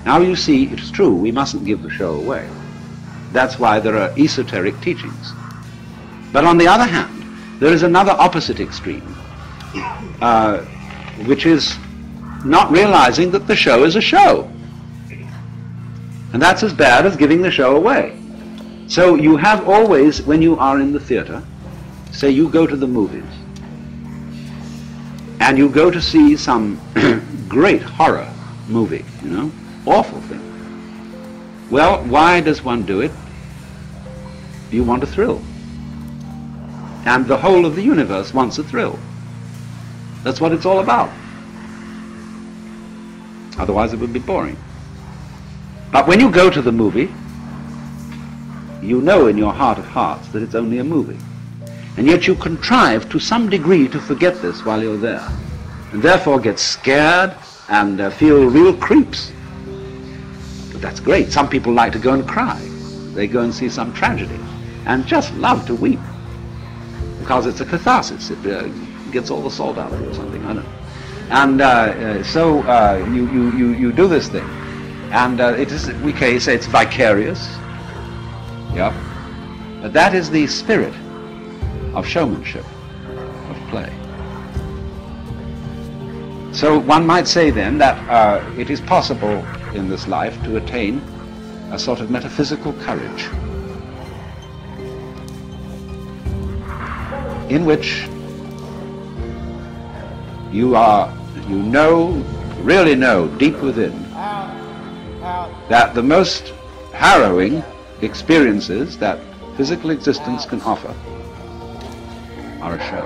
Now you see, it's true, we mustn't give the show away. That's why there are esoteric teachings. But on the other hand, there is another opposite extreme, which is not realizing that the show is a show. And that's as bad as giving the show away. So you have always, when you are in the theater, say you go to the movies, and you go to see some great horror movie, you know, awful thing. Well, why does one do it? You want a thrill. And the whole of the universe wants a thrill. That's what it's all about. Otherwise it would be boring. But when you go to the movie, you know in your heart of hearts that it's only a movie. And yet you contrive to some degree to forget this while you're there. And therefore get scared and feel real creeps. But that's great. Some people like to go and cry. They go and see some tragedy and just love to weep. Because it's a catharsis. It gets all the salt out of you or something, I don't know. And so you do this thing. And it is, we can say it's vicarious. Yeah. But that is the spirit of showmanship, of play. So one might say then that it is possible in this life to attain a sort of metaphysical courage in which you really know deep within that the most harrowing experiences that physical existence can offer are a show.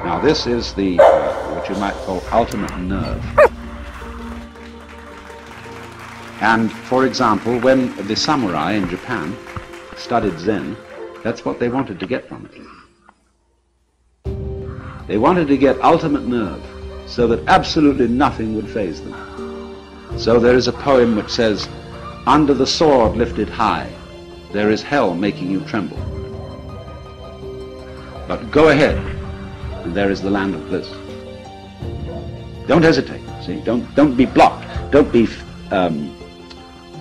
Now this is the, what you might call ultimate nerve. And for example, when the samurai in Japan studied Zen, that's what they wanted to get from it. They wanted to get ultimate nerve, so that absolutely nothing would faze them. So there is a poem which says, "Under the sword lifted high, there is hell making you tremble. But go ahead, and there is the land of bliss." Don't hesitate, see? Don't be blocked. Don't be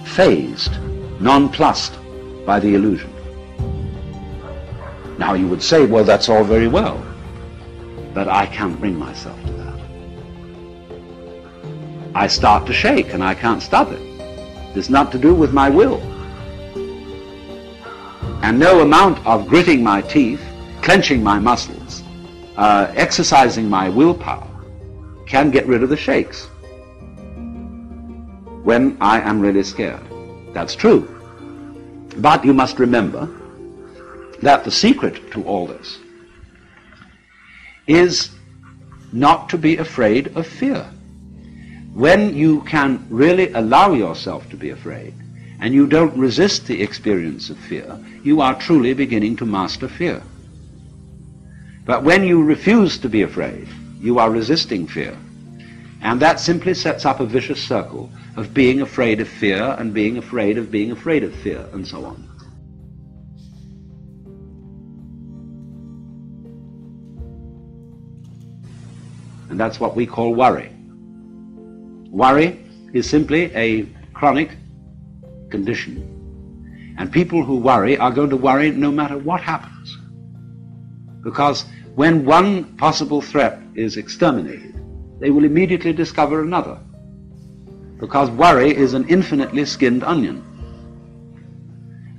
phased, nonplussed by the illusion. Now you would say, well, that's all very well, but I can't bring myself to that. I start to shake and I can't stop it. It's not to do with my will. And no amount of gritting my teeth, clenching my muscles, exercising my willpower can get rid of the shakes when I am really scared. That's true. But you must remember that the secret to all this is not to be afraid of fear. When you can really allow yourself to be afraid, and you don't resist the experience of fear, you are truly beginning to master fear. But when you refuse to be afraid, you are resisting fear. And that simply sets up a vicious circle of being afraid of fear and being afraid of being afraid of fear, and so on. And that's what we call worry. Worry is simply a chronic condition. And people who worry are going to worry no matter what happens. Because when one possible threat is exterminated, they will immediately discover another. Because worry is an infinitely skinned onion.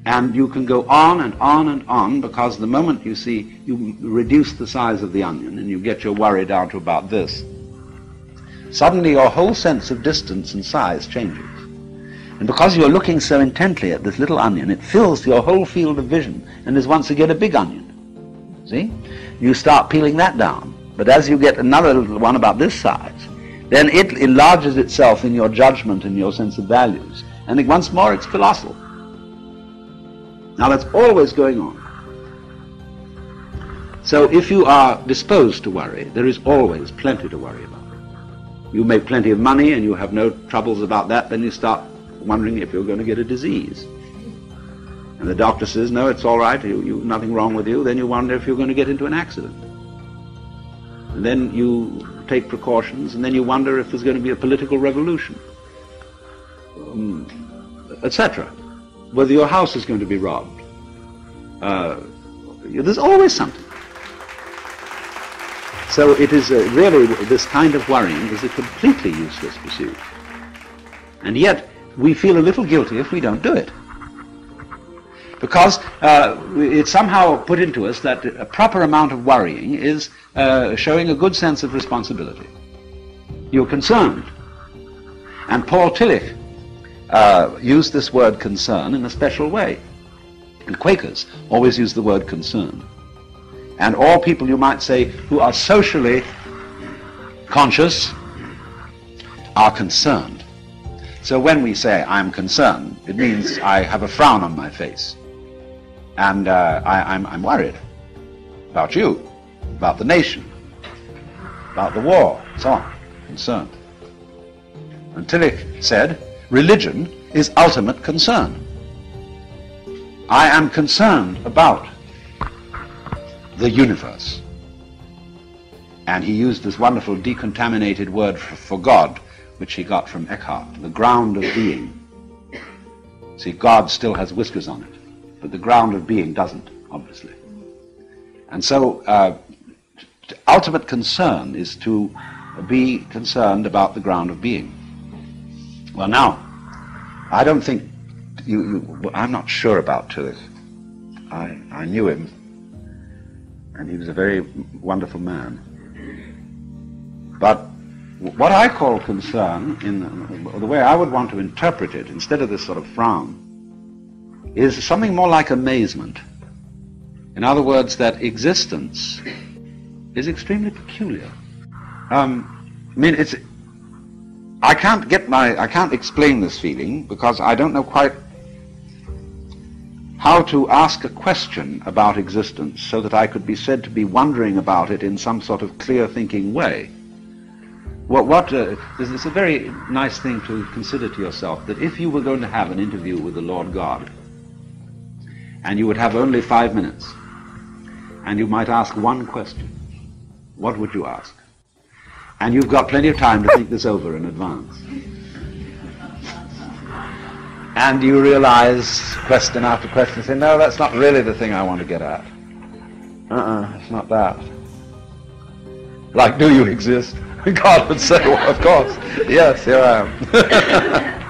And you can go on and on and on, because the moment you see, you reduce the size of the onion and you get your worry down to about this, suddenly your whole sense of distance and size changes. And because you're looking so intently at this little onion, it fills your whole field of vision and is once again a big onion. See? You start peeling that down. But as you get another little one about this size, then it enlarges itself in your judgment and your sense of values. And once more it's colossal. Now that's always going on. So if you are disposed to worry, there is always plenty to worry about. You make plenty of money and you have no troubles about that, then you start wondering if you're going to get a disease. And the doctor says, no, it's all right, nothing wrong with you. Then you wonder if you're going to get into an accident. And then you take precautions, and then you wonder if there's going to be a political revolution, etc. Whether your house is going to be robbed. There's always something. So it is really, this kind of worrying is a completely useless pursuit. And yet, we feel a little guilty if we don't do it. Because it's somehow put into us that a proper amount of worrying is showing a good sense of responsibility. You're concerned. And Paul Tillich used this word concern in a special way. And Quakers always use the word concern. And all people, you might say, who are socially conscious are concerned. So when we say, I'm concerned, it means I have a frown on my face. And I'm worried about you, about the nation, about the war, so on, concerned. And Tillich said, religion is ultimate concern. I am concerned about the universe. And he used this wonderful decontaminated word for God, which he got from Eckhart, the ground of being. See, God still has whiskers on it, but the ground of being doesn't, obviously. And so ultimate concern is to be concerned about the ground of being. Well, now, I don't think I'm not sure about Tillich. I knew him, and he was a very wonderful man. But what I call concern, in the way I would want to interpret it, instead of this sort of frown, is something more like amazement. In other words, that existence is extremely peculiar. I can't explain this feeling because I don't know quite how to ask a question about existence so that I could be said to be wondering about it in some sort of clear-thinking way. It's a very nice thing to consider to yourself, that if you were going to have an interview with the Lord God, and you would have only 5 minutes, and you might ask one question, what would you ask? And you've got plenty of time to think this over in advance. And you realize, question after question, say, no, that's not really the thing I want to get at. It's not that. Like, do you exist? God would say, well, of course. Yes, here I am.